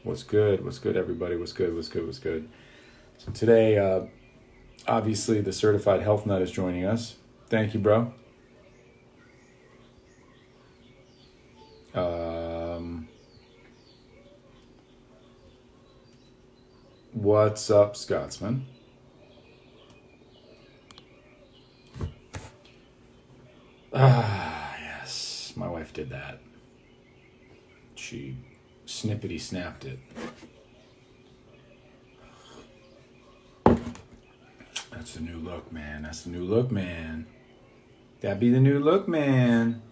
What's good? What's good, everybody? What's good? What's good? What's good? So today, obviously, the certified health nut is joining us. Thank you, bro. Um, what's up, Scotsman? Ah, yes, my wife did that. She snippety snapped it. That's the new look, man. That's the new look, man. That be the new look, man.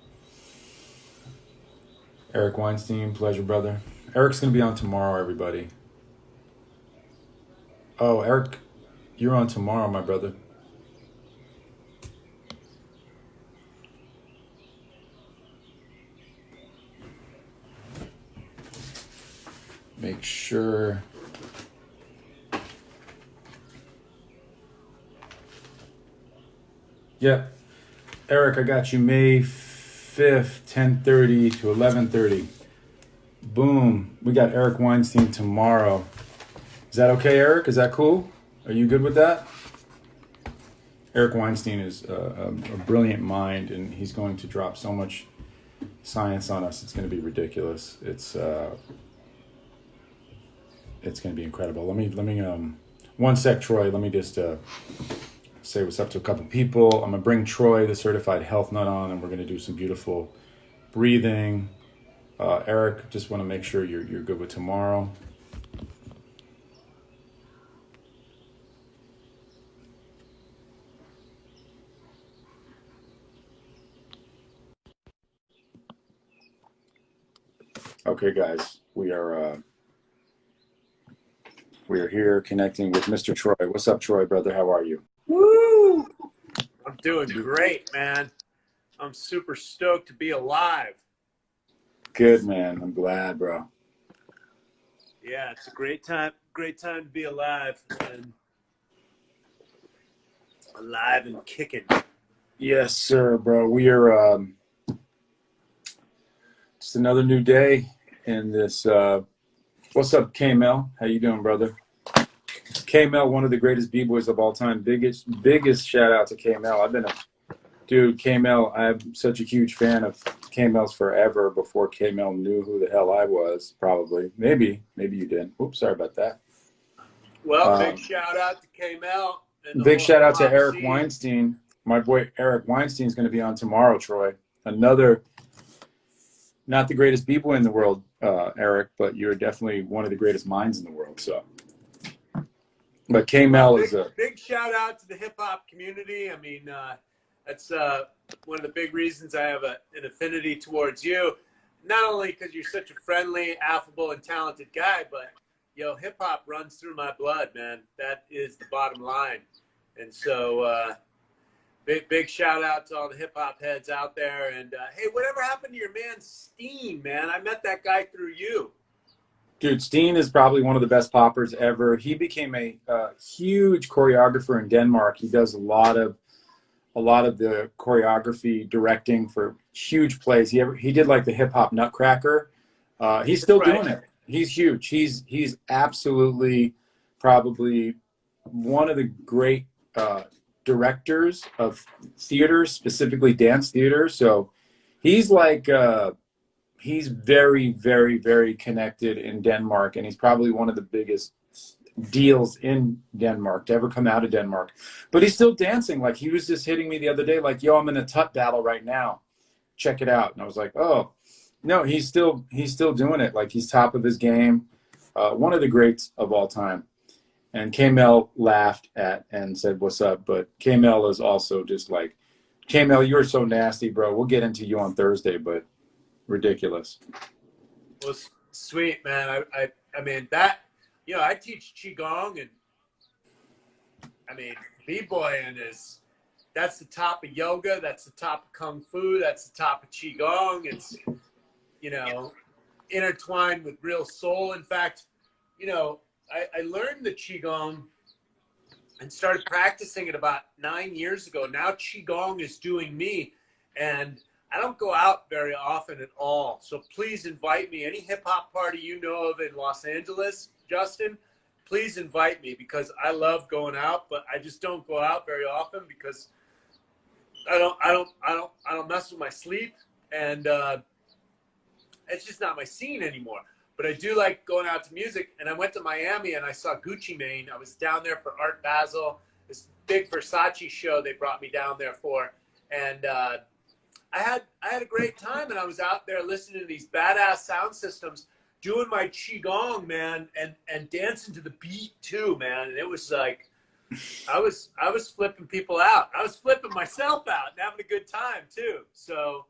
Eric Weinstein, pleasure, brother. Eric's gonna be on tomorrow, everybody. Oh, Eric, you're on tomorrow, my brother. Make sure. Yep. Eric, I got you May 5th, 10:30 to 11:30. Boom. We got Eric Weinstein tomorrow. Is that okay, Eric? Is that cool? Are you good with that? Eric Weinstein is a brilliant mind, and he's going to drop so much science on us. It's going to be ridiculous. It's going to be incredible. Let me one sec, Troy. Let me just say what's up to a couple people. I'm gonna bring Troy, the certified health nut, on, and we're gonna do some beautiful breathing. Eric, just want to make sure you're good with tomorrow. Okay, guys, we are here connecting with Mr. Troy. What's up, Troy, brother? How are you? Woo! I'm doing great, man. I'm super stoked to be alive. Good, man. I'm glad, bro. Yeah, it's a great time to be alive and alive and kicking. Yes, sir, bro. We are just another new day in this. What's up, K-Mel? How you doing, brother? K-Mel, one of the greatest b-boys of all time. Biggest shout out to K-Mel. Dude, K-Mel, I'm such a huge fan of K-Mel's forever before K-Mel knew who the hell I was, probably. Maybe you didn't. Oops, sorry about that. Well, big Um, shout out to K-Mel and the Big whole shout hip out to hop Eric scene. Weinstein. My boy Eric Weinstein is going to be on tomorrow, Troy. Another, not the greatest b-boy in the world, Eric, but you're definitely one of the greatest minds in the world. So, but Well, K-Mel is big shout out to the hip hop community. I mean, that's one of the big reasons I have an affinity towards you. Not only because you're such a friendly, affable, and talented guy, but hip hop runs through my blood, man. That is the bottom line. And so, big shout out to all the hip hop heads out there. And hey, whatever happened to your man Steen, man? I met that guy through you. Dude, Steen is probably one of the best poppers ever. He became a huge choreographer in Denmark. He does a lot of the choreography directing for huge plays. He did like the Hip Hop Nutcracker. He's That's still right. doing it. He's huge. He's absolutely probably one of the great uh, directors of theater, specifically dance theater. So he's like he's very, very, very connected in Denmark, and he's probably one of the biggest deals in Denmark to ever come out of Denmark. But he's still dancing. Like he was just hitting me the other day, like, yo, I'm in a tut battle right now. Check it out. And I was like, oh, no, he's still doing it. Like he's top of his game. One of the greats of all time. And K-Mel laughed at and said, what's up? But K-Mel is also just like, K-Mel, you're so nasty, bro. We'll get into you on Thursday, but ridiculous. Well, sweet, man. I mean that. I teach qigong, and I mean b-boying is that's the top of yoga. That's the top of kung fu. That's the top of qigong. It's you know intertwined with real soul. In fact, I learned the qigong and started practicing it about 9 years ago. Now qigong is doing me, and I don't go out very often at all. So please invite me. Any hip hop party you know of in Los Angeles, Justin, please invite me because I love going out, but I just don't go out very often because I don't mess with my sleep, and it's just not my scene anymore. But I do like going out to music. And I went to Miami and I saw Gucci Mane. I was down there for Art Basel, this big Versace show they brought me down there for, and I had a great time. And I was out there listening to these badass sound systems, doing my qigong, man, and dancing to the beat too, man. And it was like I was flipping people out. I was flipping myself out and having a good time too. So.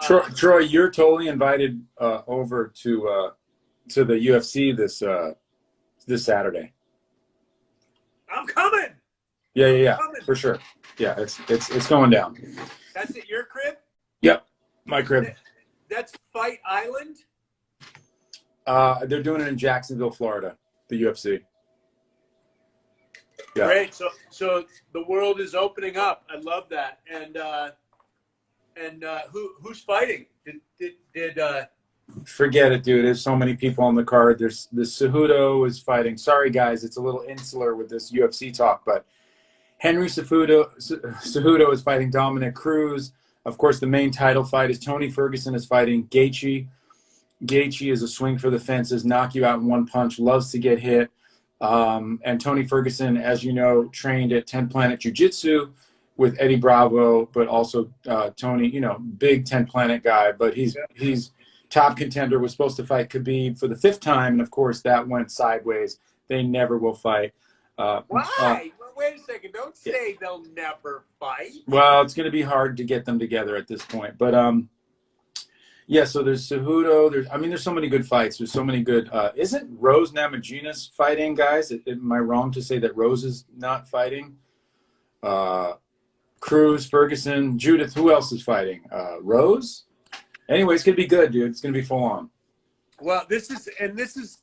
Troy, you're totally invited over to the UFC this Saturday. I'm coming. Yeah, Coming. for sure. Yeah, it's going down. That's at your crib? Yep, my crib. That's Fight Island? They're doing it in Jacksonville, Florida, the UFC. Yeah. Great. So the world is opening up. I love that. And who's fighting? Did Forget it, dude. There's so many people on the card. There's Cejudo is fighting. Sorry, guys, it's a little insular with this UFC talk, but Henry Cejudo is fighting Dominic Cruz. Of course, the main title fight is Tony Ferguson is fighting Gaethje. Gaethje is a swing for the fences, knock you out in one punch, loves to get hit. And Tony Ferguson, as you know, trained at 10 Planet Jiu-Jitsu with Eddie Bravo, but also Tony, you know, big 10 Planet guy, but he's top contender, was supposed to fight Khabib for the 5th time, and of course that went sideways. They never will fight. Why? Well, wait a second. Don't say they'll never fight. Well, it's going to be hard to get them together at this point. But yeah, so there's Cejudo. There's so many good fights. There's so many good. Isn't Rose Namajunas fighting, guys? Am I wrong to say that Rose is not fighting? Cruz, Ferguson, Judith. Who else is fighting? Rose. Anyway, it's gonna be good, dude. It's gonna be full on. Well, this is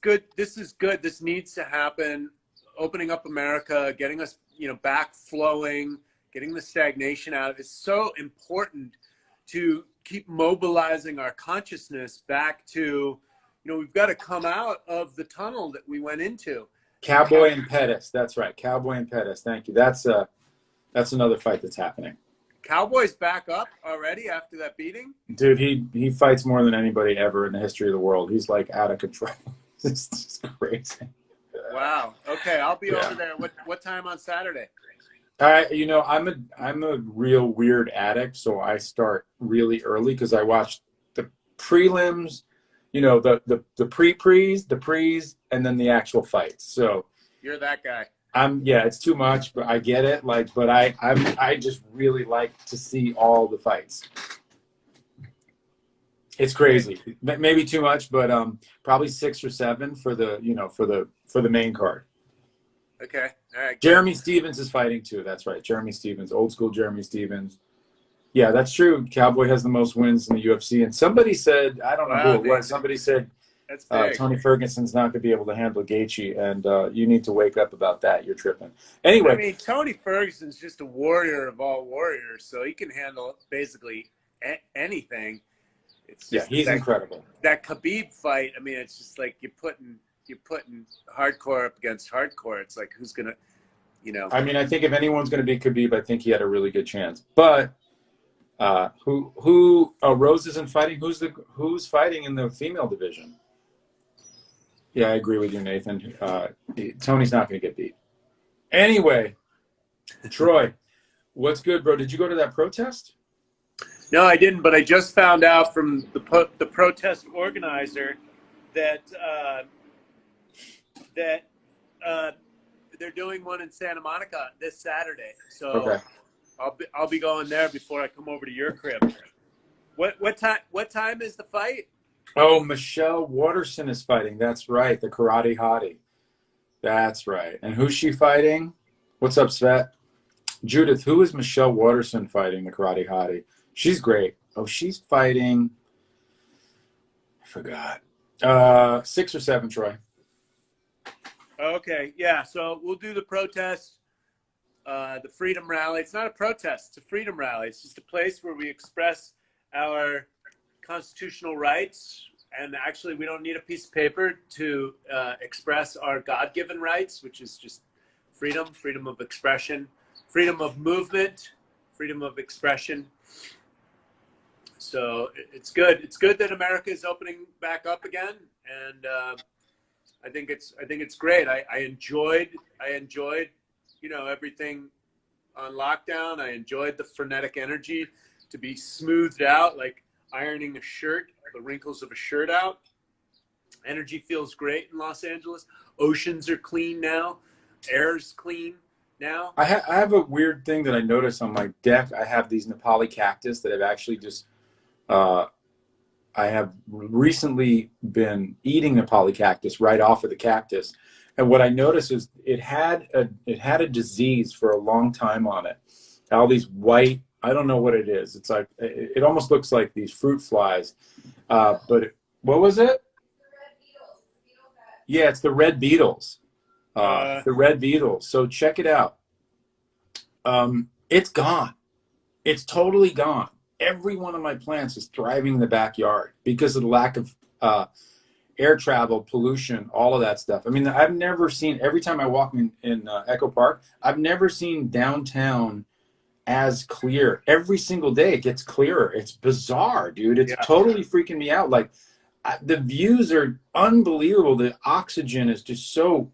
good. This is good. This needs to happen. Opening up America, getting us, back flowing, getting the stagnation out of it. It's so important to keep mobilizing our consciousness back to, we've got to come out of the tunnel that we went into. Cowboy and Pettis. That's right. Cowboy and Pettis. Thank you. That's another fight that's happening. Cowboy's back up already after that beating? Dude, he fights more than anybody ever in the history of the world. He's like out of control. It's just crazy. Wow. Okay, I'll be over there. What time on Saturday? I'm a real weird addict, so I start really early because I watch the prelims, the pre-pre's, the pre's, and then the actual fights. So you're that guy. It's too much, but I get it. But I just really like to see all the fights. It's crazy. Maybe too much, but probably 6 or 7 for the main card. Okay. All right. Jeremy Stevens is fighting too. That's right. Jeremy Stevens, old school Jeremy Stevens. Yeah, that's true. Cowboy has the most wins in the UFC. And somebody said, I don't know who it was, somebody said Tony Ferguson's not going to be able to handle Gaethje, and you need to wake up about that. You're tripping. Anyway. Tony Ferguson's just a warrior of all warriors, so he can handle basically anything. It's just he's incredible. That Khabib fight, it's just like you're putting hardcore up against hardcore. It's like who's gonna, I think if anyone's gonna beat Khabib, I think he had a really good chance. But Rose isn't fighting. Who's fighting in the female division? Yeah, I agree with you, Nathan. Tony's not gonna get beat. Anyway, Troy, what's good, bro? Did you go to that protest? No, I didn't, but I just found out from the protest organizer that they're doing one in Santa Monica this Saturday. So okay. I'll be going there before I come over to your crib. What time is the fight? Oh, Michelle Waterson is fighting. That's right, the karate hottie. That's right. And who's she fighting? What's up, Svet? Judith, who is Michelle Waterson fighting, the karate hottie? She's great. Oh, she's fighting. I forgot. 6 or 7, Troy. Okay, yeah. So we'll do the protest, the freedom rally. It's not a protest. It's a freedom rally. It's just a place where we express our constitutional rights. And actually, we don't need a piece of paper to express our God-given rights, which is just freedom, freedom of expression, freedom of movement, freedom of expression. So it's good. It's good that America is opening back up again, and I think it's great. I enjoyed everything on lockdown. I enjoyed the frenetic energy to be smoothed out, like ironing a shirt, the wrinkles of a shirt out. Energy feels great in Los Angeles. Oceans are clean now. Air's clean now. I have a weird thing that I notice on my deck. I have these Nepali cactus that have actually just uh, I have recently been eating Nepali cactus right off of the cactus, and what I noticed is it had a disease for a long time on it. All these white, I don't know what it is. It's like it almost looks like these fruit flies. What was it? Yeah, it's the red beetles. The red beetles. So check it out. It's gone. It's totally gone. Every one of my plants is thriving in the backyard because of the lack of air travel, pollution, all of that stuff. I mean, I've never seen, every time I walk in Echo Park, I've never seen downtown as clear. Every single day it gets clearer. It's bizarre, dude. It's totally freaking me out. Like, the views are unbelievable. The oxygen is just so,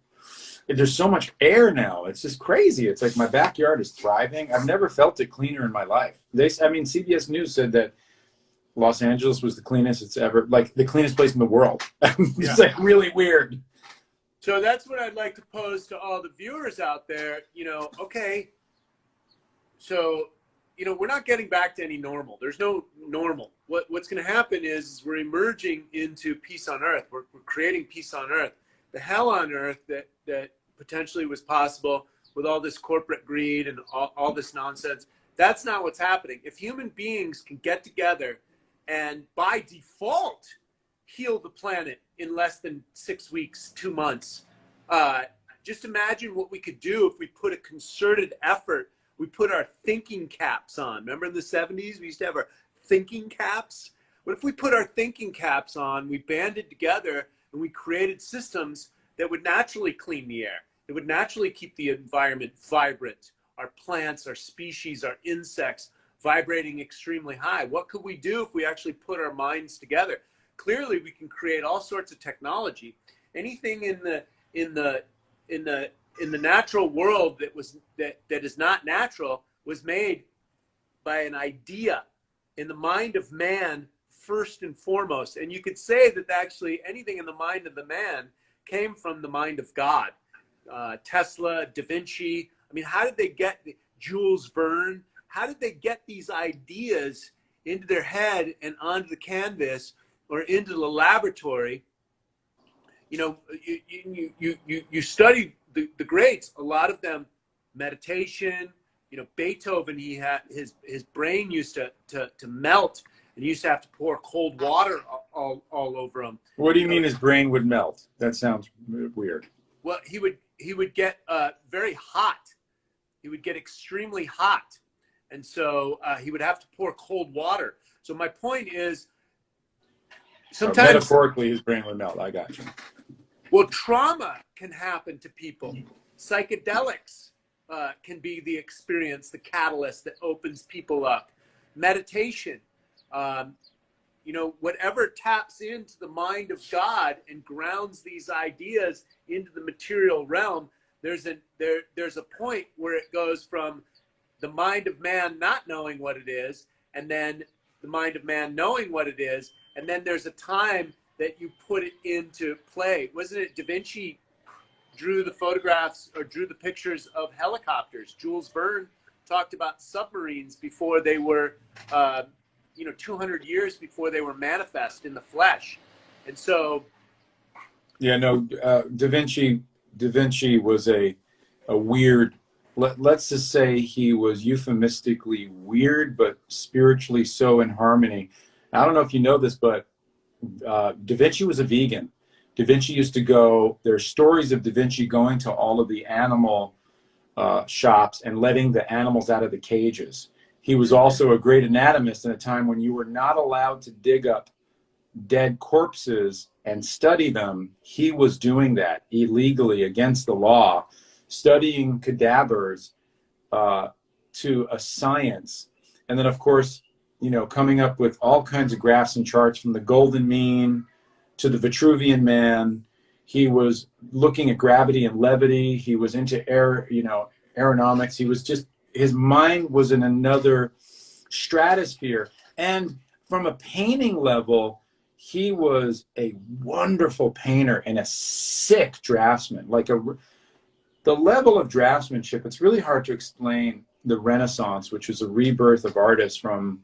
there's so much air now. It's just crazy. It's like my backyard is thriving. I've never felt it cleaner in my life. CBS News said that Los Angeles was the cleanest it's ever, like the cleanest place in the world. It's like really weird. So that's what I'd like to pose to all the viewers out there. Okay, so we're not getting back to any normal. There's no normal. What's going to happen is we're emerging into peace on earth. We're creating peace on earth. The hell on earth that potentially was possible with all this corporate greed and all this nonsense. That's not what's happening. If human beings can get together and by default heal the planet in less than 6 weeks, 2 months, just imagine what we could do if we put a concerted effort. We put our thinking caps on. Remember in the 70s, we used to have our thinking caps? What if we put our thinking caps on, we banded together, and we created systems that would naturally clean the air, that would naturally keep the environment vibrant, our plants, our species, our insects vibrating extremely high? What could we do if we actually put our minds together? Clearly, we can create all sorts of technology. Anything in the natural world that is not natural was made by an idea in the mind of man first and foremost. And you could say that actually anything in the mind of the man came from the mind of God. Tesla, Da Vinci. I mean, how did they get Jules Verne? How did they get these ideas into their head and onto the canvas or into the laboratory? You study the greats. A lot of them, meditation. Beethoven. He had his brain used to melt, and he used to have to pour cold water all over him. What do you mean his brain would melt? That sounds weird. Well, he would get very hot. He would get extremely hot, and so he would have to pour cold water. So my point is, sometimes metaphorically, his brain would melt. I got you. Well, trauma can happen to people. Psychedelics can be the experience, the catalyst that opens people up. Meditation, whatever taps into the mind of God and grounds these ideas into the material realm. There's a point where it goes from the mind of man not knowing what it is, and then the mind of man knowing what it is, and then there's a time that you put it into play. Wasn't it Da Vinci drew the photographs or drew the pictures of helicopters? Jules Verne talked about submarines before they were, 200 years before they were manifest in the flesh. And so, Da Vinci was a weird. Let's just say he was euphemistically weird, but spiritually so in harmony. I don't know if you know this, but Da Vinci was a vegan. Da Vinci used to go, there's stories of Da Vinci going to all of the animal shops and letting the animals out of the cages. He was also a great anatomist in a time when you were not allowed to dig up dead corpses and study them. He was doing that illegally against the law, studying cadavers to a science. And then, of course, coming up with all kinds of graphs and charts from the golden mean to the Vitruvian man. He was looking at gravity and levity. He was into aeronautics. He was just, his mind was in another stratosphere. And from a painting level, he was a wonderful painter and a sick draftsman. The level of draftsmanship, it's really hard to explain the Renaissance, which was a rebirth of artists from,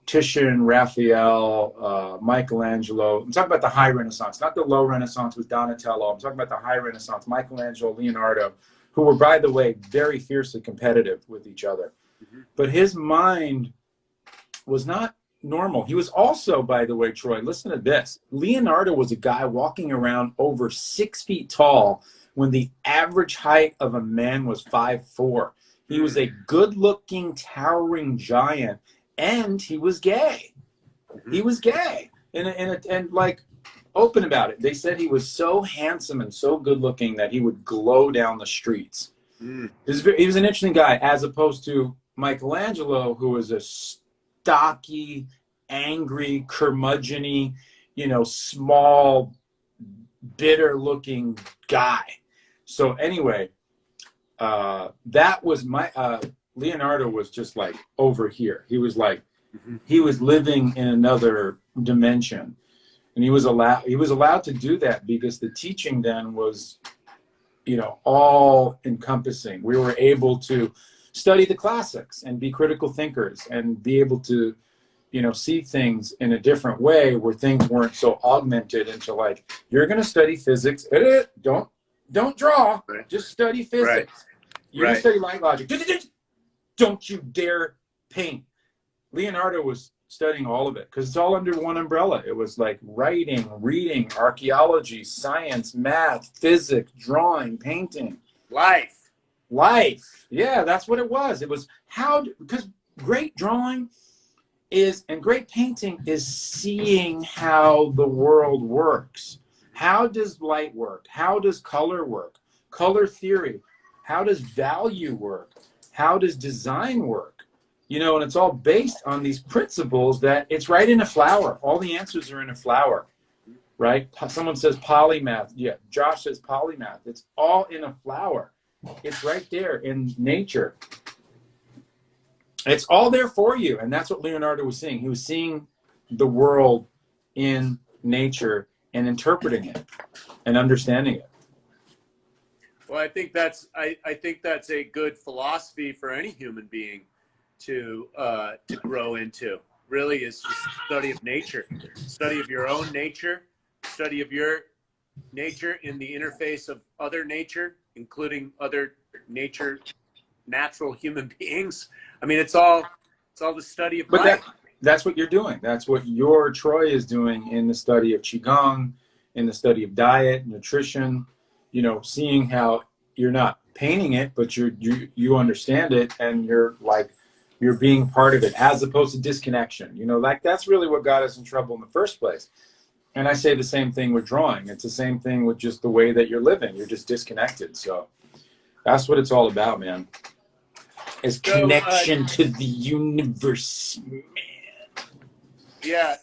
Titian, Raphael, Michelangelo. I'm talking about the high Renaissance, not the low Renaissance with Donatello. I'm talking about the high Renaissance, Michelangelo, Leonardo, who were, by the way, very fiercely competitive with each other. Mm-hmm. But his mind was not normal. He was also, by the way, Troy, listen to this. Leonardo was a guy walking around over 6 feet tall when the average height of a man was 5'4". He was a good-looking, towering giant, and he was gay. He was gay, and like open about it. They said he was so handsome and so good-looking that he would glow down the streets. He was an interesting guy, as opposed to Michelangelo, who was a stocky, angry, curmudgeon-y, small, bitter-looking guy. So anyway, that was Leonardo was just like over here. He was like, he was living in another dimension, and he was allowed to do that because the teaching then was, all encompassing. We were able to study the classics and be critical thinkers and be able to, see things in a different way where things weren't so augmented into like, you're going to study physics. Don't draw. Right. Just study physics. Right. You're going to study light logic. Don't you dare paint. Leonardo was studying all of it because it's all under one umbrella. It was like writing, reading, archaeology, science, math, physics, drawing, painting. Life. Yeah, that's what it was. It was because great drawing and great painting is seeing how the world works. How does light work? How does color work? Color theory. How does value work? How does design work? And it's all based on these principles that it's right in a flower. All the answers are in a flower, right? Someone says polymath. Yeah, Josh says polymath. It's all in a flower. It's right there in nature. It's all there for you. And that's what Leonardo was seeing. He was seeing the world in nature and interpreting it and understanding it. Well, I think that's a good philosophy for any human being to grow into. Really, is just study of nature, study of your own nature, study of your nature in the interface of other nature, including other natural human beings. I mean, it's all the study of life. That's what you're doing. That's what your Troy is doing in the study of Qigong, in the study of diet, nutrition, seeing how you're not painting it, but you understand it, and you're being part of it, as opposed to disconnection. That's really what got us in trouble in the first place. And I say the same thing with drawing. It's the same thing with just the way that you're living. You're just disconnected. So that's what it's all about, man. Is connection to the universe, man. Yeah.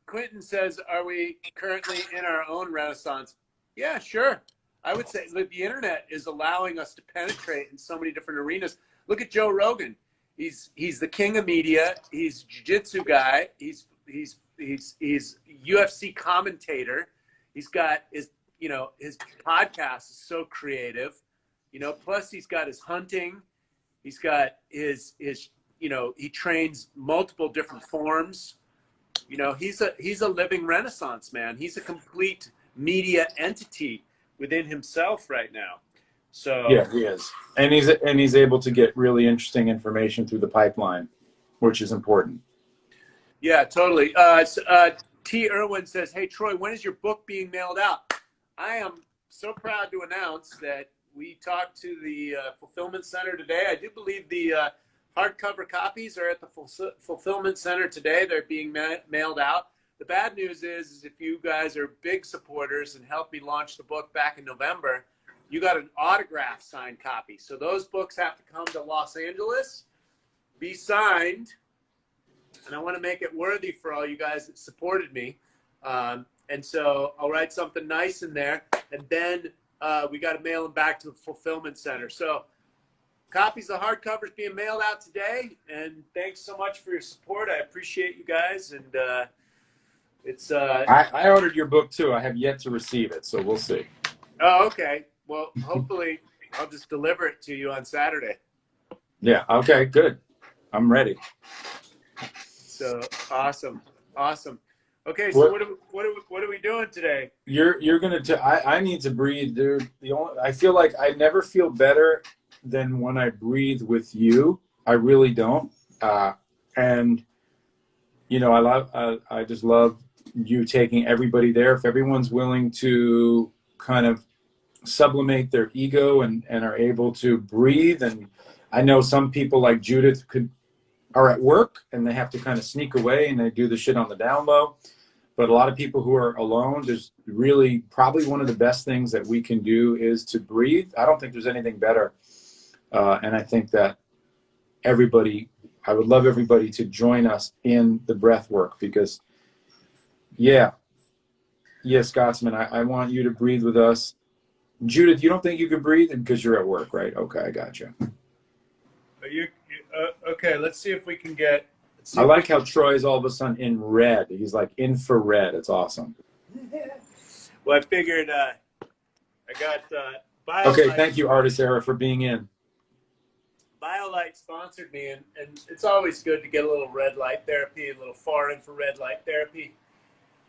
Quentin says, are we currently in our own renaissance? Yeah, sure. I would say the internet is allowing us to penetrate in so many different arenas. Look at Joe Rogan. He's the king of media. He's a jiu-jitsu guy. He's UFC commentator. He's got his podcast is so creative. Plus he's got his hunting. He's got his he trains multiple different forms. He's a living renaissance man. He's a complete media entity within himself right now. So yeah, he is, and he's able to get really interesting information through the pipeline, which is important. Yeah, totally. T. Irwin says, "Hey Troy, when is your book being mailed out?" I am so proud to announce that we talked to the fulfillment center today. I do believe the hardcover copies are at the fulfillment center today. They're being mailed out. The bad news is if you guys are big supporters and helped me launch the book back in November, you got an autograph signed copy. So those books have to come to Los Angeles, be signed, and I want to make it worthy for all you guys that supported me. And so I'll write something nice in there, and then we got to mail them back to the fulfillment center. So copies of hardcovers being mailed out today, and thanks so much for your support. I appreciate you guys, and it's I ordered your book too. I have yet to receive it, so we'll see. Oh, okay. Well, hopefully I'll just deliver it to you on Saturday. Yeah. Okay. Good. I'm ready. So awesome. Okay, so what are we doing today? You're gonna. I need to breathe, dude. I feel like I never feel better than when I breathe with you. I really don't. And you know, I just love you taking everybody there. If everyone's willing to kind of sublimate their ego and are able to breathe, and I know some people like Judith are at work and they have to kind of sneak away and they do the shit on the down low. But a lot of people who are alone, there's really probably one of the best things that we can do is to breathe. I don't think there's anything better. And I think that I would love everybody to join us in the breath work because, Scotsman, I want you to breathe with us. Judith, you don't think you could breathe because you're at work, right? Okay, I got you. Okay, let's see if we can get. I like how Troy's all of a sudden in red. He's like infrared. It's awesome. Well, I figured I got BioLite. Okay, thank you, Artist Era, for being in. BioLite sponsored me, and it's always good to get a little red light therapy, a little far infrared light therapy.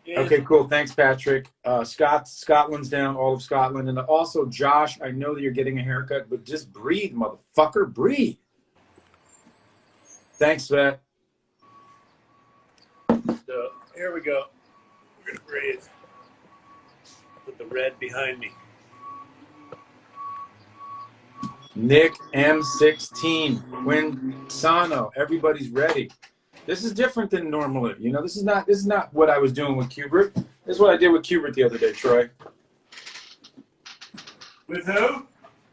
Okay, cool. Thanks, Patrick. Scotland's down, all of Scotland. And also, Josh, I know that you're getting a haircut, but just breathe, motherfucker. Breathe. Thanks, Vet. So here we go. We're going to breathe. Put the red behind me. Nick M16, Quinsano, everybody's ready. This is different than normally. You know, this is not what I was doing with Kubert. This is what I did with Kubert the other day, Troy. With who?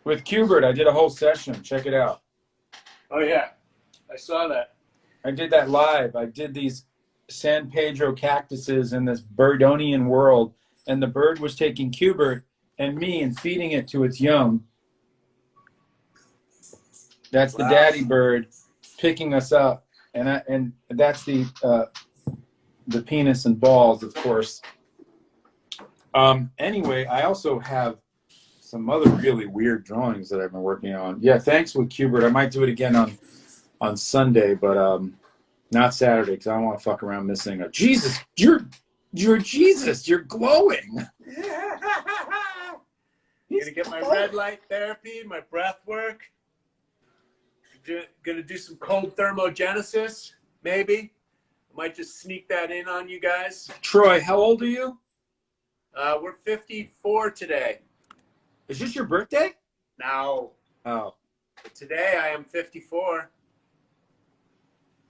With Kubert, I did a whole session. Check it out. Oh yeah, I saw that. I did that live. I did these San Pedro cactuses in this birdonian world, and the bird was taking Kubert and me and feeding it to its young. That's the daddy bird picking us up, and that's the penis and balls, of course. Anyway, I also have some other really weird drawings that I've been working on. Yeah, thanks with Kubert. I might do it again on Sunday, but not Saturday because I don't want to fuck around missing a Jesus. You're Jesus. You're glowing. I'm gonna get my red light therapy, my breath work. Gonna do some cold thermogenesis, maybe. I might just sneak that in on you guys. Troy, how old are you? We're 54 today. Is this your birthday? No. Oh. But today I am 54.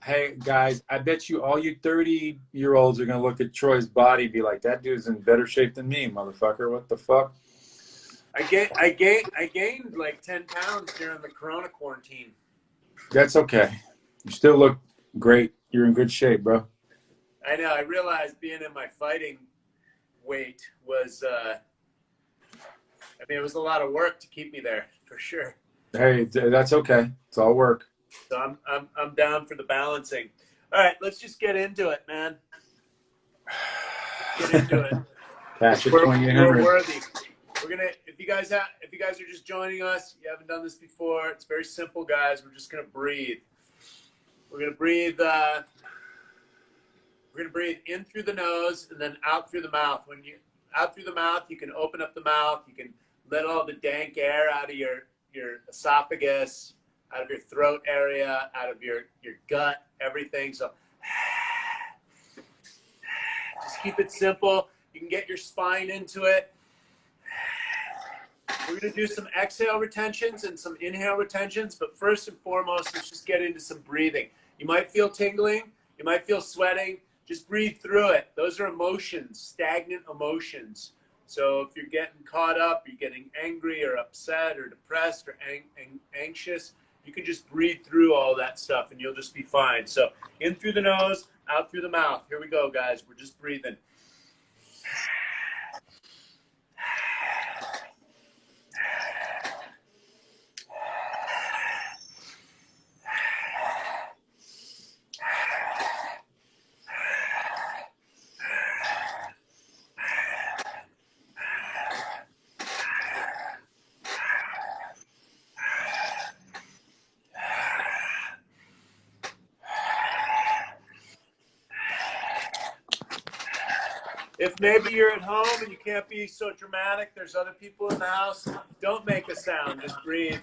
Hey, guys, I bet you all you 30-year-olds are going to look at Troy's body and be like, that dude's in better shape than me, motherfucker. What the fuck? I gained like 10 pounds during the Corona quarantine. That's okay. You still look great. You're in good shape, bro. I know. I realized being in my fighting weight was, it was a lot of work to keep me there, for sure. Hey, that's okay. It's all work. So I'm down for the balancing. All right, let's just get into it, man. Get into it. Patrick, we're worthy. We're gonna. If you guys are just joining us, you haven't done this before. It's very simple, guys. We're just gonna breathe. We're gonna breathe. We're gonna breathe in through the nose and then out through the mouth. When you out through the mouth, you can open up the mouth. You can let all the dank air out of your esophagus, out of your throat area, out of your gut, everything. So just keep it simple. You can get your spine into it. We're going to do some exhale retentions and some inhale retentions, but first and foremost, let's just get into some breathing. You might feel tingling, you might feel sweating. Just breathe through it. Those are emotions, stagnant emotions. So if you're getting caught up, you're getting angry or upset or depressed or anxious, you can just breathe through all that stuff and you'll just be fine. So in through the nose, out through the mouth. Here we go, guys. We're just breathing. If maybe you're at home and you can't be so dramatic, there's other people in the house, don't make a sound, just breathe.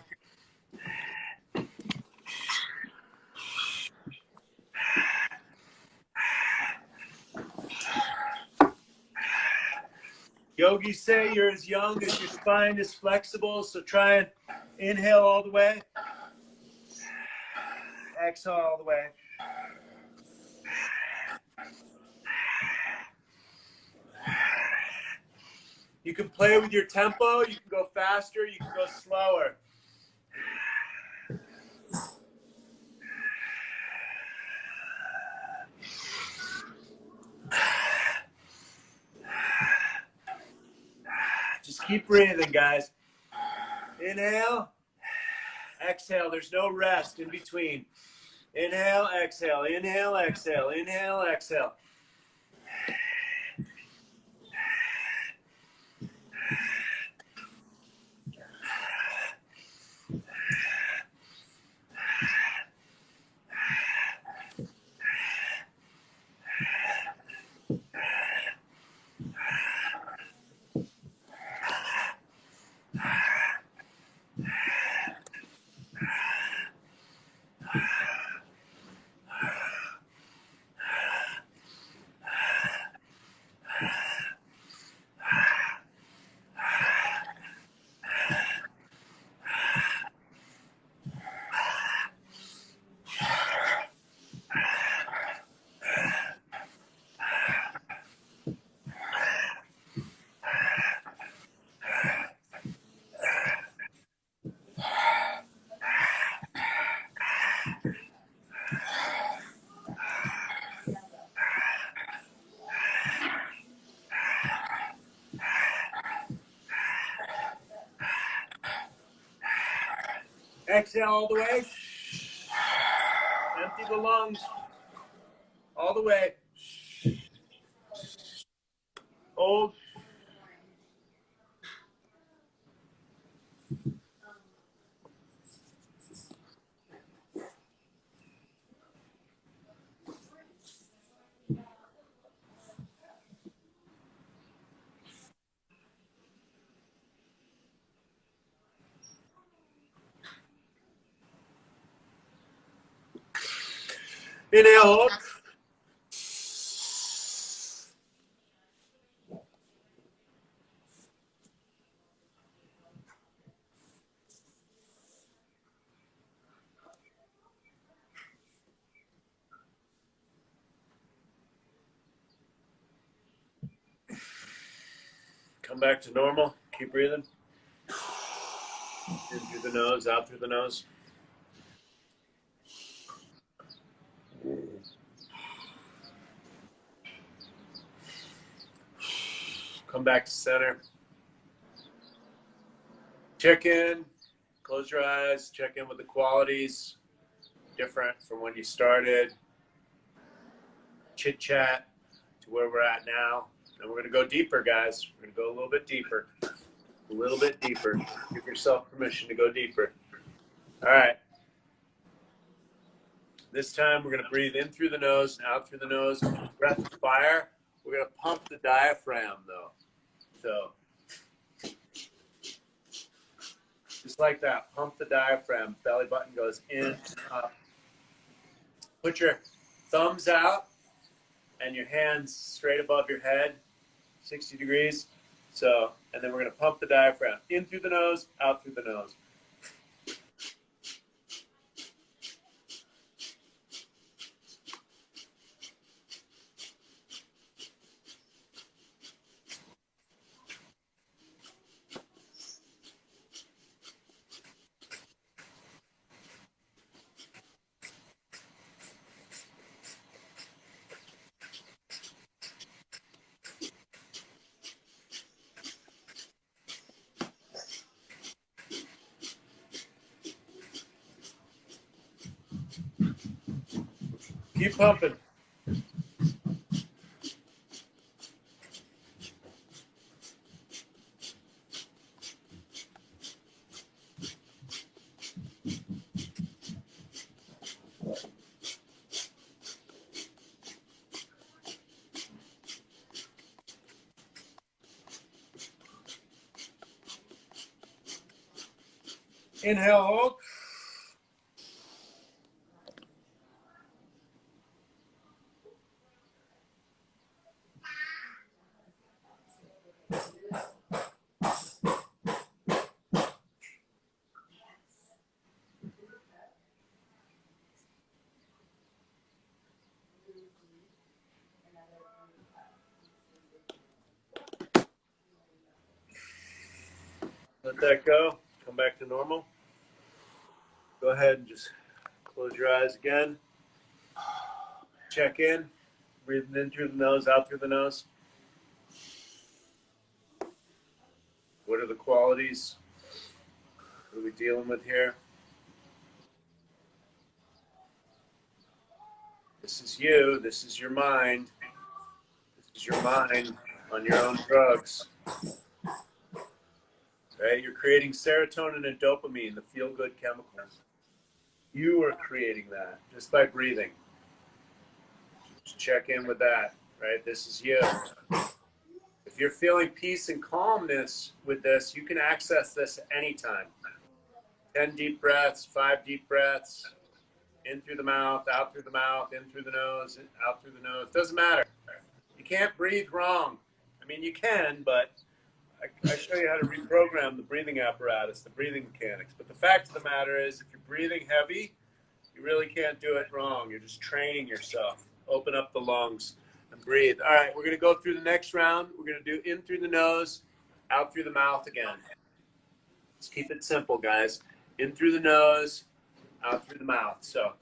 Yogis say you're as young as your spine is flexible, so try and inhale all the way. Exhale all the way. You can play with your tempo, you can go faster, you can go slower. Just keep breathing, guys. Inhale, exhale. There's no rest in between. Inhale, exhale, inhale, exhale, inhale, exhale. Exhale all the way. Empty the lungs all the way. Hold. Inhale, hold. Come back to normal. Keep breathing. In through the nose, out through the nose. Come back to center. Check in. Close your eyes. Check in with the qualities. Different from when you started. Chit chat to where we're at now. And we're going to go deeper, guys. We're going to go a little bit deeper. A little bit deeper. Give yourself permission to go deeper. All right. This time we're going to breathe in through the nose and out through the nose. Breath of fire. We're going to pump the diaphragm, though. So just like that, pump the diaphragm. Belly button goes in and up. Put your thumbs out and your hands straight above your head, 60 degrees. So, and then we're going to pump the diaphragm in through the nose, out through the nose. Keep pumping. Inhale, hold. Let that go. Come back to normal. Go ahead and just close your eyes again. Check in. Breathing in through the nose, out through the nose. What are the qualities? What are we dealing with here? This is you. This is your mind. This is your mind on your own drugs. Right? You're creating serotonin and dopamine, the feel-good chemicals. You are creating that just by breathing. Just check in with that. Right? This is you. If you're feeling peace and calmness with this, you can access this anytime. 10 deep breaths, 5 deep breaths, in through the mouth, out through the mouth, in through the nose, out through the nose. Doesn't matter. You can't breathe wrong. I mean, you can, but I show you how to reprogram the breathing apparatus, the breathing mechanics. But the fact of the matter is, if you're breathing heavy, you really can't do it wrong. You're just training yourself. Open up the lungs and breathe. All right, we're going to go through the next round. We're going to do in through the nose, out through the mouth again. Let's keep it simple, guys. In through the nose, out through the mouth. So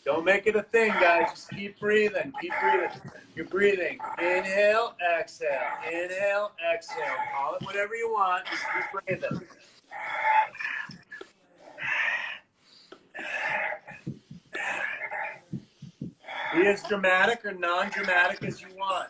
don't make it a thing, guys. Just keep breathing. Keep breathing. You're breathing. Inhale, exhale. Inhale, exhale. Call it whatever you want. Just keep breathing. Be as dramatic or non-dramatic as you want.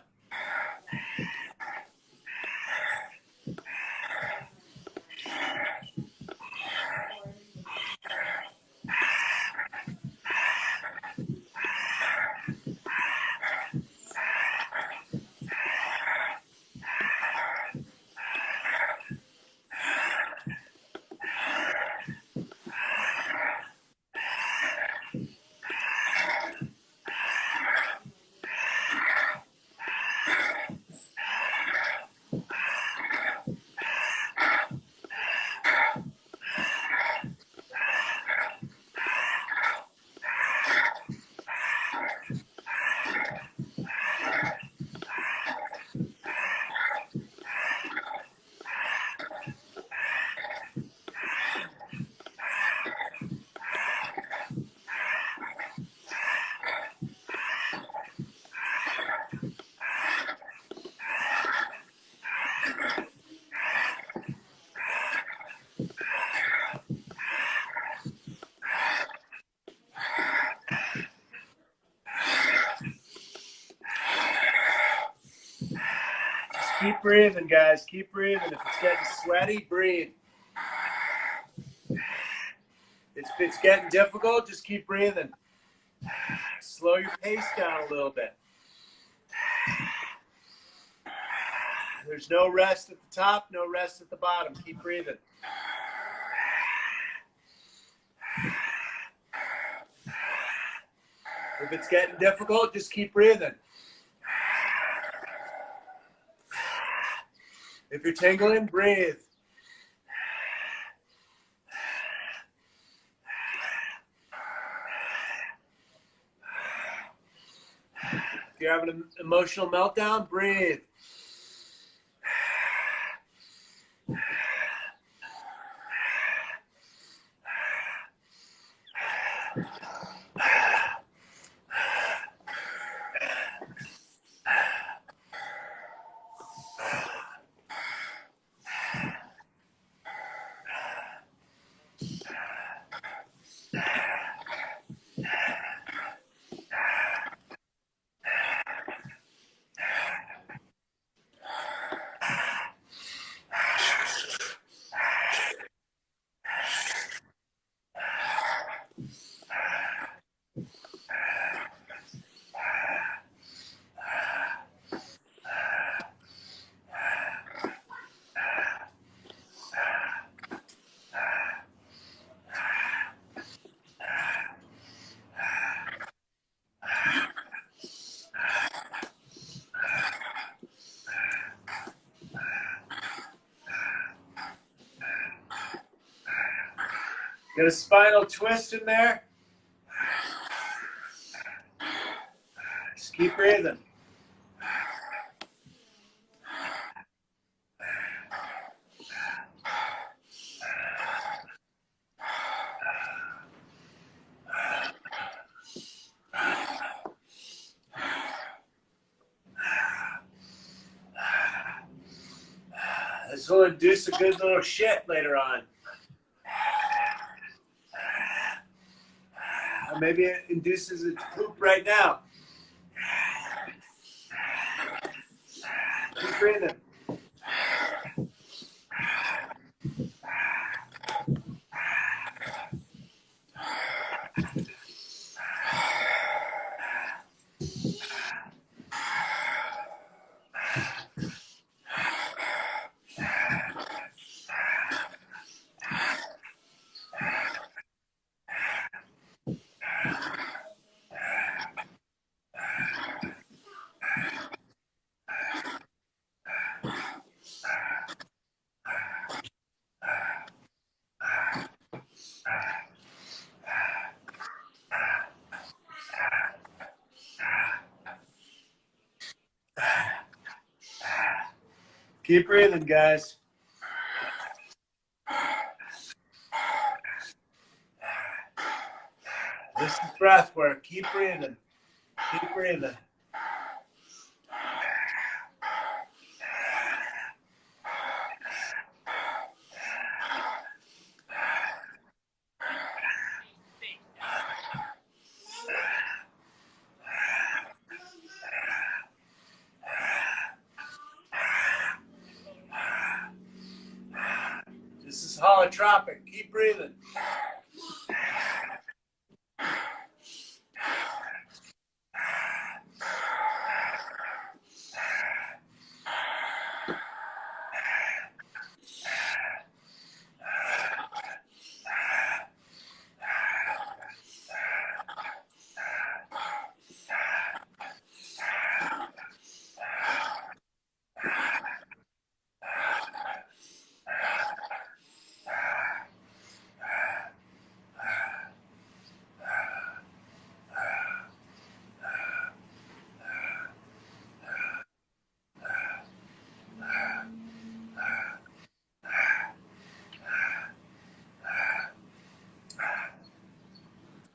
Keep breathing, guys. Keep breathing. If it's getting sweaty, breathe. If it's getting difficult, just keep breathing. Slow your pace down a little bit. There's no rest at the top, no rest at the bottom. Keep breathing. If it's getting difficult, just keep breathing. If you're tingling, breathe. If you're having an emotional meltdown, breathe. Get a spinal twist in there. Just keep breathing. This will induce a good little shit later on. Or maybe it induces a poop right now. Keep breathing. Keep breathing, guys. This is breath work. Keep breathing. Keep breathing. This is holotropic. Keep breathing.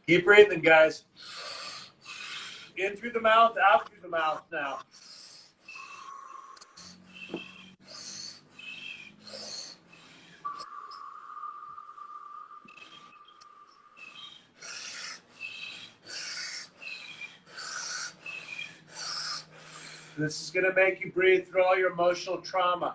Keep breathing, guys. In through the mouth, out through the mouth now. This is going to make you breathe through all your emotional trauma.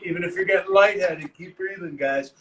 Even if you're getting lightheaded, keep breathing, guys.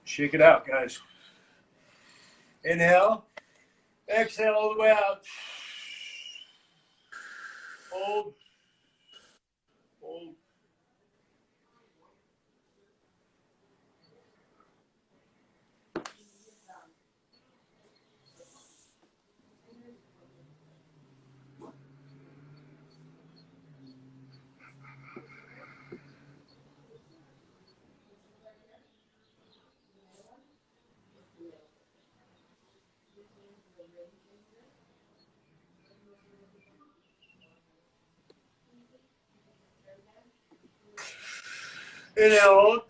Shake it out, guys. Inhale. Exhale all the way out. Hold. Hold. Inhale. Hold.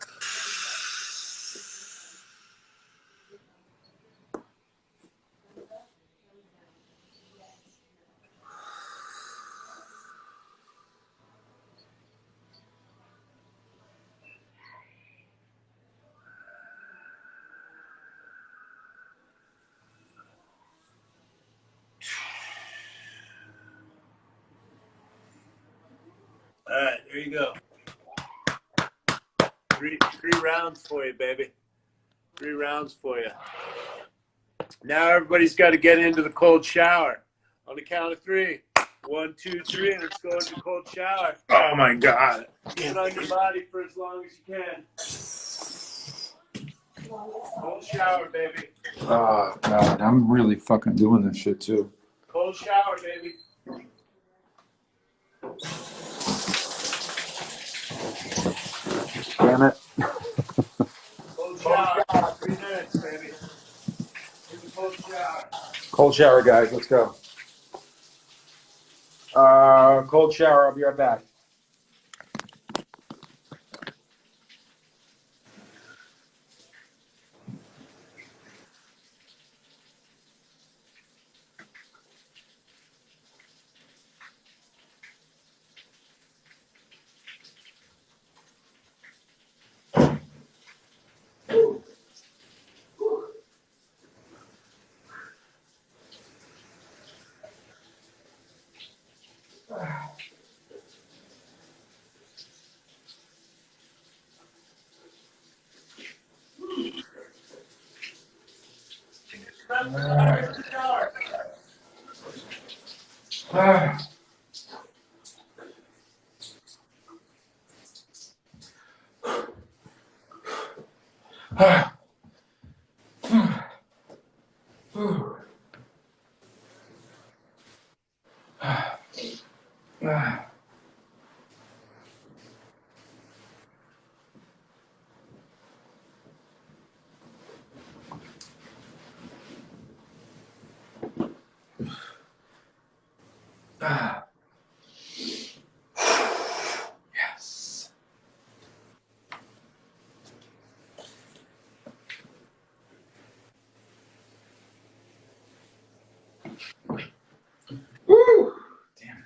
All right, there you go. Three rounds for you, baby. 3 rounds for you. Now everybody's got to get into the cold shower. On the count of 3. 1, 2, 3. Let's go into the cold shower. Oh my God. Keep it on your body for as long as you can. Cold shower, baby. Oh God, I'm really fucking doing this shit too. Cold shower, baby. Damn it. Cold shower. 3 minutes, baby. In the cold shower. Cold shower, guys. Let's go. Cold shower. I'll be right back. Yes. Woo! Damn it.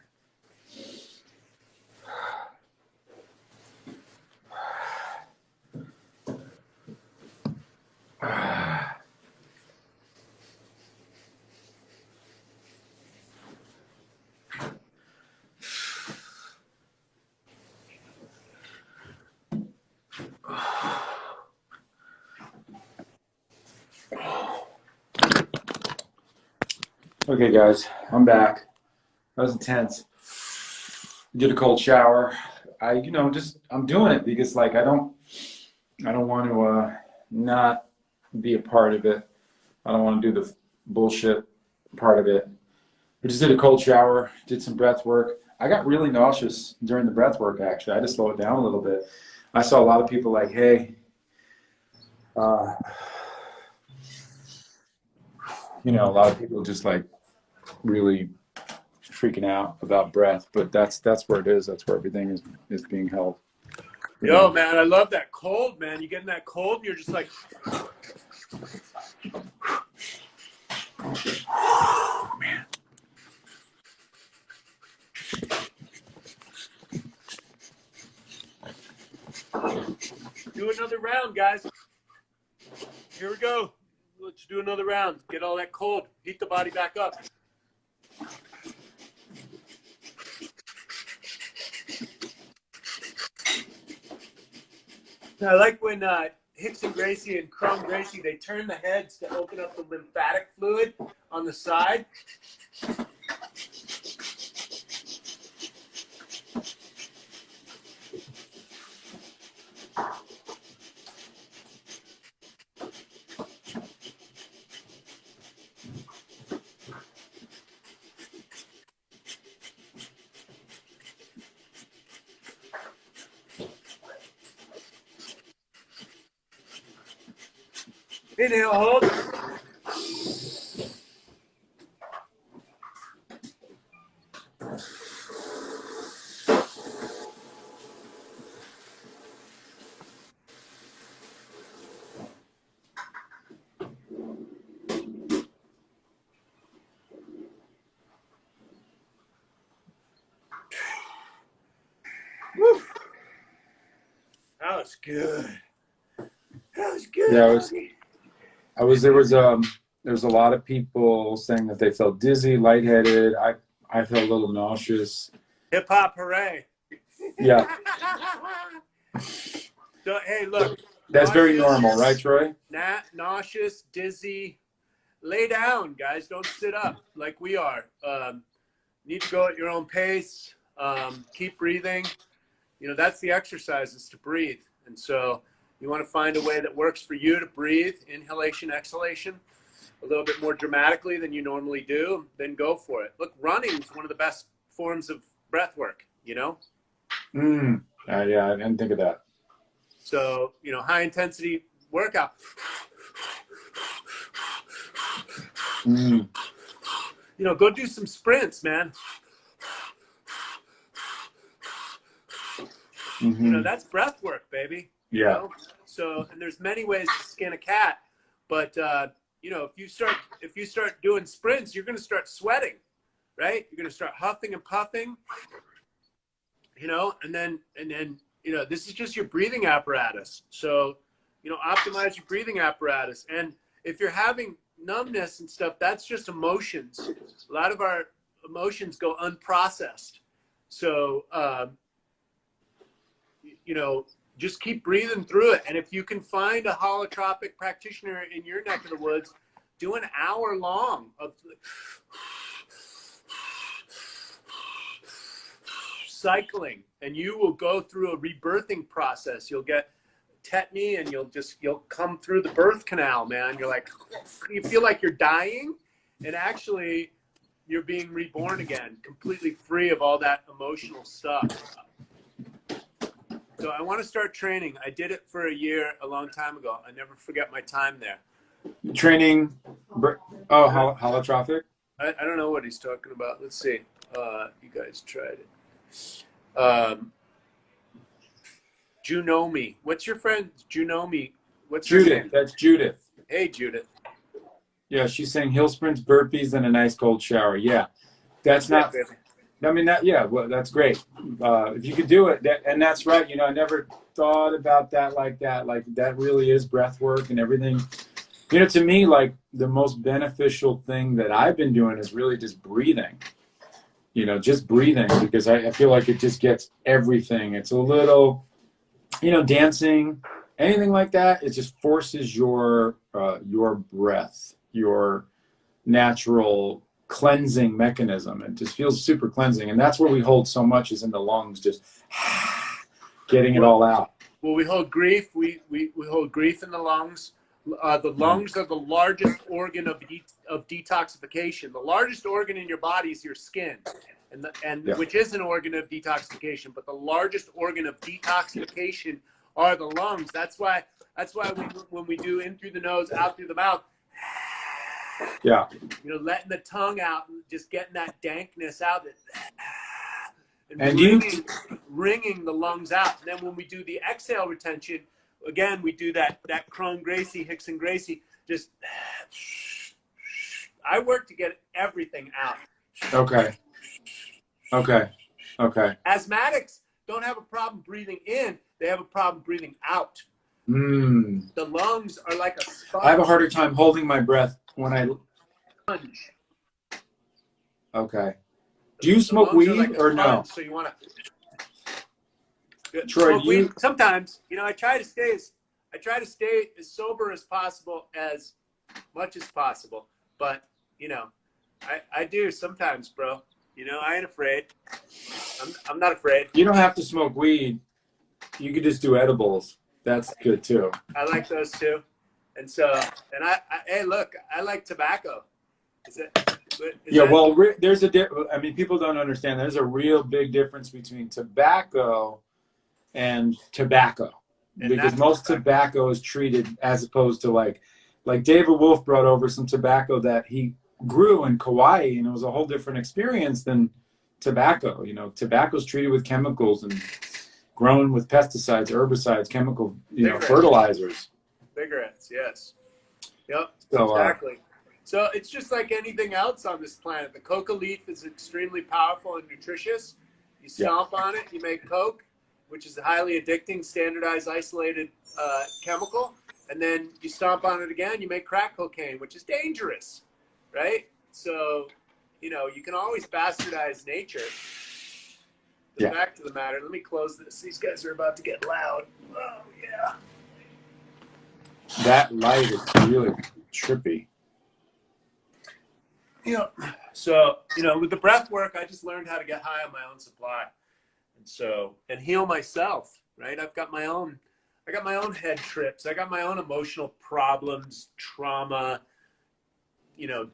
Okay, guys, I'm back. That was intense. Did a cold shower. I'm doing it because like I don't want to not be a part of it. I don't want to do the bullshit part of it. I just did a cold shower, did some breath work. I got really nauseous during the breath work. Actually, I had to slow it down a little bit. I saw a lot of people like, hey, uh, a lot of people just like really freaking out about breath, but that's where it is. That's where everything is being held. Yo, man, I love that cold, man. You getting that cold, and you're just like, Man. do another round, guys. Here we go. Let's do another round. Get all that cold. Heat the body back up. I like when Hickson Gracie and Crum Gracie, they turn the heads to open up the lymphatic fluid on the side. Inhale, hold. Woo. That was good. That was good. Yeah, there was a lot of people saying that they felt dizzy, lightheaded. I felt a little nauseous. Hip hop hooray. Yeah. So, hey, look. That's very Nauseous, normal, right, Troy? nauseous, dizzy. Lay down, guys. Don't sit up like we are. Need to go at your own pace. Keep breathing. That's the exercise, is to breathe. And so you want to find a way that works for you to breathe, inhalation, exhalation, a little bit more dramatically than you normally do, then go for it. Look, running is one of the best forms of breath work, Yeah, I didn't think of that. So, high intensity workout. Mm. You know, go do some sprints, man. You know, Mm-hmm. that's breath work, baby. You Yeah. know, so and there's many ways to skin a cat, but you know, if you start doing sprints, you're going to start sweating, right? You're going to start huffing and puffing, you know, and then you know, this is just your breathing apparatus. So, you know, optimize your breathing apparatus. And if you're having numbness and stuff, that's just emotions. A lot of our emotions go unprocessed. So, you know, just keep breathing through it. And if you can find a holotropic practitioner in your neck of the woods, do an hour long of cycling, and you will go through a rebirthing process. You'll get tetany and you'll come through the birth canal, man. You're like, you feel like you're dying, and actually you're being reborn again, completely free of all that emotional stuff. So I want to start training. I did it for a year a long time ago. I never forget my time there. Training. Holotropic. I don't know what he's talking about. Let's see. You guys tried it. Junomi. What's your friend Junomi? What's her Judith. name? That's Judith. Hey, Judith. Yeah, she's saying hill sprints, burpees, and a nice cold shower. Yeah, that's That's it, not. baby. I mean that. Yeah, well, that's great. If you could do it, and that's right. You know, I never thought about that like that. Like that really is breath work and everything. You know, to me, like the most beneficial thing that I've been doing is really just breathing. You know, just breathing because I feel like it just gets everything. It's a little, you know, dancing, anything like that. It just forces your breath, your natural cleansing mechanism. It just feels super cleansing, and that's where we hold so much is in the lungs, just getting it Well, all out. well, we hold grief. We hold grief in the lungs. The Mm. lungs are the largest organ of detoxification. The largest organ in your body is your skin, and Yeah. which is an organ of detoxification. But the largest organ of detoxification are the lungs. That's why when we do in through the nose, out through the mouth, Yeah. you know, letting the tongue out and just getting that dankness out, and And you, wringing the lungs out. And then when we do the exhale retention, again, we do that Crone Gracie, Hickson Gracie, just, I work to get everything out. okay. Okay. Okay. Asthmatics don't have a problem breathing in, they have a problem breathing out. Mm. The lungs are like a I have a sponge. harder time holding my breath when I. Okay. Do you The smoke lungs are like weed a or no? sponge, so you want to Troy, do smoke weed you? sometimes. You know, I try to stay as sober as possible, as much as possible. But you know, I do sometimes, bro. You know, I ain't afraid. I'm not afraid. You don't have to smoke weed. You could just do edibles. That's good too. I like those too. And so, and hey, look, I like tobacco. Is it? Is Yeah, that? well, there's I mean, people don't understand. There's a real big difference between tobacco and tobacco, And because natural most tobacco. tobacco is treated as opposed to like David Wolf brought over some tobacco that he grew in Kauai, and it was a whole different experience than tobacco. You know, tobacco is treated with chemicals and grown with pesticides, herbicides, chemical, Cigarettes. fertilizers. Cigarettes. Yes. Yep. So, Exactly. So it's just like anything else on this planet. The coca leaf is extremely powerful and nutritious. You yeah, stomp on it, you make coke, which is a highly addicting, standardized, isolated chemical. And then you stomp on it again, you make crack cocaine, which is dangerous, right? So, you know, you can always bastardize nature. The yeah. fact of the matter, let me close this. These guys are about to get loud. Oh, yeah. That light is really trippy. Yeah. So, you know, with the breath work, I just learned how to get high on my own supply. And so, and heal myself, right? I got my own head trips. I got my own emotional problems, trauma, you know,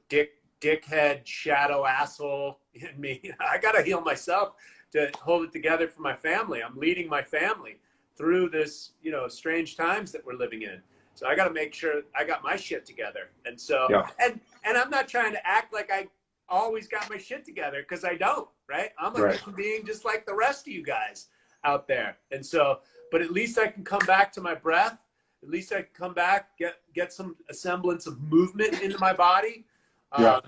dickhead, shadow asshole in me. I got to heal myself to hold it together for my family. I'm leading my family through this, you know, strange times that we're living in. So I got to make sure I got my shit together. And so, Yeah. and I'm not trying to act like I always got my shit together, because I don't, right? I'm a human being just like the rest of you guys out there. And so, but at least I can come back to my breath. At least I can come back, get some semblance of movement into my body. Yeah.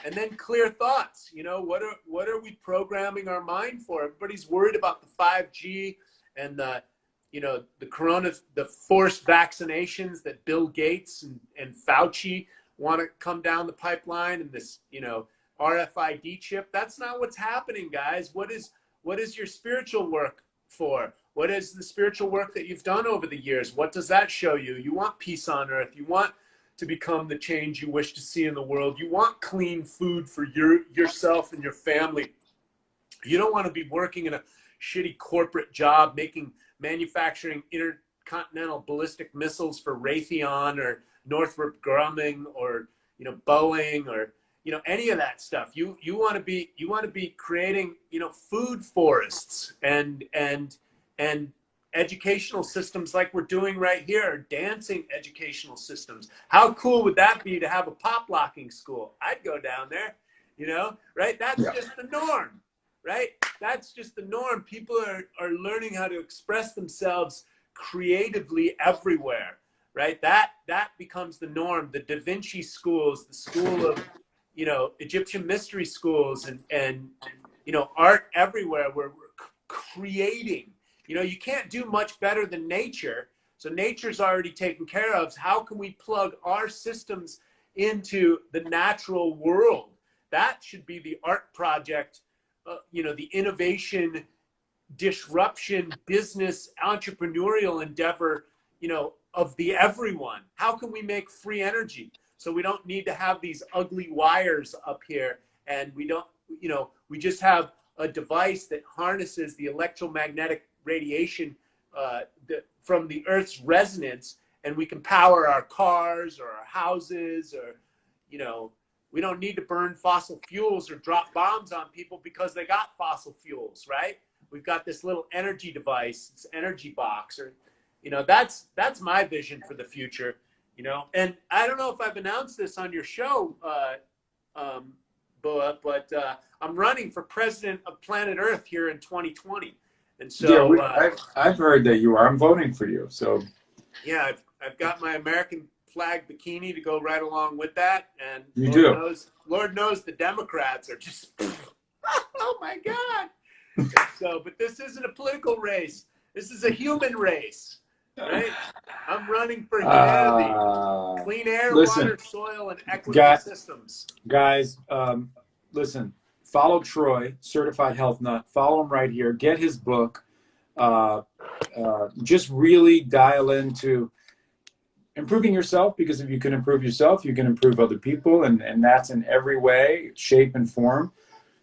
And then clear thoughts. You know, what are we programming our mind for? Everybody's worried about the 5G and the, you know, the forced vaccinations that Bill Gates and Fauci want to come down the pipeline, and this, you know, RFID chip. That's not what's happening, guys. What is your spiritual work for? What is the spiritual work that you've done over the years? What does that show you? You want peace on earth. You want to become the change you wish to see in the world. You want clean food for yourself and your family. You don't want to be working in a shitty corporate job manufacturing intercontinental ballistic missiles for Raytheon or Northrop Grumman or, you know, Boeing or, you know, any of that stuff. You want to be creating, you know, food forests and educational systems like we're doing right here, dancing educational systems. How cool would that be to have a pop locking school? I'd go down there, you know, right? That's just the norm, right? That's just the norm. People are learning how to express themselves creatively everywhere, right? That becomes the norm. The Da Vinci schools, the school of, you know, Egyptian mystery schools and you know, art everywhere where we're creating. You know, you can't do much better than nature. So nature's already taken care of. How can we plug our systems into the natural world? That should be the art project, you know, the innovation, disruption, business, entrepreneurial endeavor, you know, of the everyone. How can we make free energy so we don't need to have these ugly wires up here, and we don't, you know, we just have a device that harnesses the electromagnetic radiation from the Earth's resonance, and we can power our cars or our houses, or, you know, we don't need to burn fossil fuels or drop bombs on people because they got fossil fuels, right? We've got this little energy device, this energy box, or, you know, that's my vision for the future, you know. And I don't know if I've announced this on your show, BUA, but I'm running for president of planet Earth here in 2020. And so I've heard that you are. I'm voting for you. So yeah, I've got my American flag bikini to go right along with that. And you Lord knows the Democrats are just, oh my God. So, but this isn't a political race. This is a human race, right? I'm running for humanity. Clean air, water, soil, and equitable systems. Guys, listen, follow Troy, Certified Health Nut. Follow him right here. Get his book. Just really dial into improving yourself, because if you can improve yourself, you can improve other people. And that's in every way, shape, and form.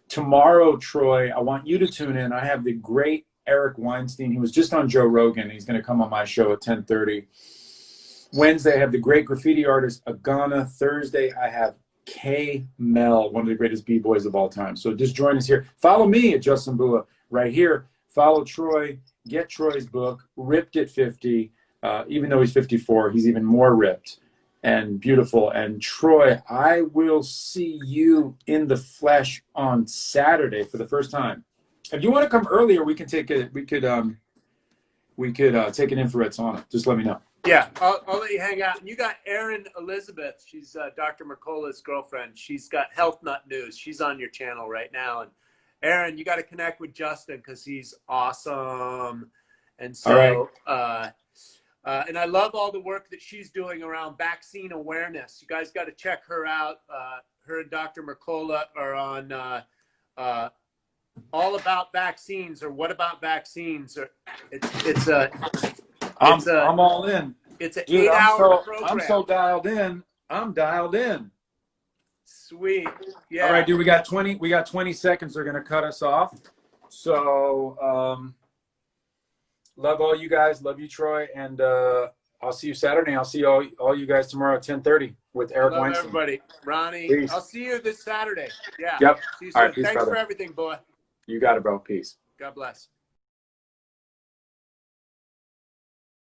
Tomorrow, Troy, I want you to tune in. I have the great Eric Weinstein. He was just on Joe Rogan. He's going to come on my show at 10:30. Wednesday, I have the great graffiti artist Agana. Thursday, I have K Mel, one of the greatest b-boys of all time. So just join us here. Follow me at Justin Bua right here. Follow Troy. Get Troy's book, Ripped at 50. Even though he's 54, he's even more ripped and beautiful. And Troy, I will see you in the flesh on Saturday for the first time. If you want to come earlier, we can take it. We could take an infrared sauna. Just let me know. Yeah, I'll let you hang out. And you got Erin Elizabeth. She's Dr. Mercola's girlfriend. She's got Health Nut News. She's on your channel right now. And Erin, you got to connect with Justin because he's awesome. And so, and I love all the work that she's doing around vaccine awareness. You guys got to check her out. Her and Dr. Mercola are on All About Vaccines, or What About Vaccines, or I'm all in. It's an 8-hour program. I'm so dialed in. I'm dialed in. Sweet. Yeah. All right, dude. We got 20 seconds. They're gonna cut us off. So love all you guys. Love you, Troy. And I'll see you Saturday. I'll see all you guys tomorrow at 10:30 with Eric Weinstein. Everybody. Ronnie. Peace. I'll see you this Saturday. Yeah. Yep. See you soon. All right, peace, Thanks brother. for everything, boy. You got it, bro. Peace. God bless.